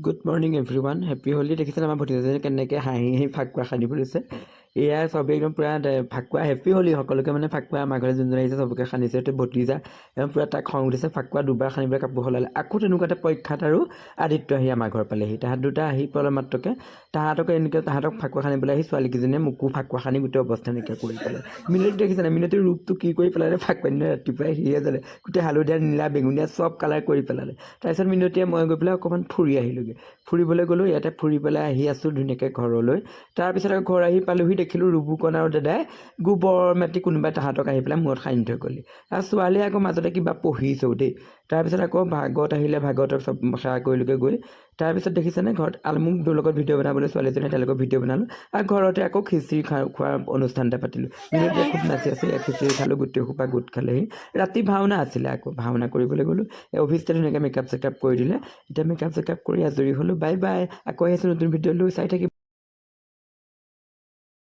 good morning everyone happy Holi দেখিছেনে আমাৰ ভতিজাজনী কেনেকৈ হাঁহি হাঁহি ফাকুৱা সানি ফুৰিছে এয়া চবেই একদম পূৰা ফাকুৱা হেপী হোলী সকলোকে মানে ফাকুৱা আমাৰ ঘৰলৈ যোনজন আহিছে চবকে সানিছে এইটো ভতিজা একদম পূৰা তাক খং উঠিছে ফাকুৱা দুবাৰ সানিবলৈ কাপোৰ সলালে আকৌ তেনেকুৱাতে পৰীক্ষাত আৰু আদিত্য আহি আমাৰ ঘৰ পালেহি তাহাঁত দুটা আহি পেলাই মাত্ৰকে তাহাঁতক ফাকুৱা সানিবলৈ আহি ছোৱালীকেইজনীয়ে মোকো ফাকুৱা সানি গোটেই অৱস্থা নাইকিয়া কৰি পেলাই মিনতি দেখিছেনে মিনতিৰ ৰূপটো কি কৰি পেলালে ফাকুৱা দিনা ৰাতিপুৱাই সিয়ে জানে গোটেই হালধীয়া নীলা বেঙুনীয়া চব কালাৰ কৰি পেলালে তাৰপিছত মিনতিয়ে মই গৈ পেলাই অকণমান ফুৰি আহিলোঁগৈ ফুৰিবলৈ গ'লোঁ ইয়াতে ফুৰি পেলাই আহি আছোঁ ধুনীয়াকৈ ঘৰলৈ তাৰপিছত আকৌ ঘৰ আহি পালোহি দেখিলোঁ ৰুবুকণ আৰু দাদাই গোবৰ মাটি কোনোবাই তাহাঁতক আহি পেলাই মূৰত সানি থৈ গ'লি আৰু ছোৱালীয়ে আকৌ মাজতে কিবা পঢ়িছেও দেই তাৰপিছত আকৌ ভাগত আহিলে ভাগতক চব সেৱা কৰিলোগৈ গৈ তাৰপিছত দেখিছেনে ঘৰত মোক লগত ভিডিঅ' বনাবলৈ ছোৱালীজনীয়ে তেওঁলোকৰ ভিডিঅ' বনালোঁ আৰু ঘৰতে আকৌ খিচিৰি খোৱাৰ অনুষ্ঠান এটা পাতিলোঁ মিনতিয়ে খুব নাচি আছে খিচিৰি খালোঁ গোটেই সোপা গোট খালেহি ৰাতি ভাওনা আছিলে আকৌ ভাওনা কৰিবলৈ গ'লোঁ অফিচতে ধুনীয়াকৈ মেকআপ চেকআপ কৰি দিলে এতিয়া মেকআপ চেকআপ কৰি আজৰি হ'লোঁ বাই বাই আকৌ আহিছোঁ নতুন ভিডিঅ' লৈ চাই থাকিব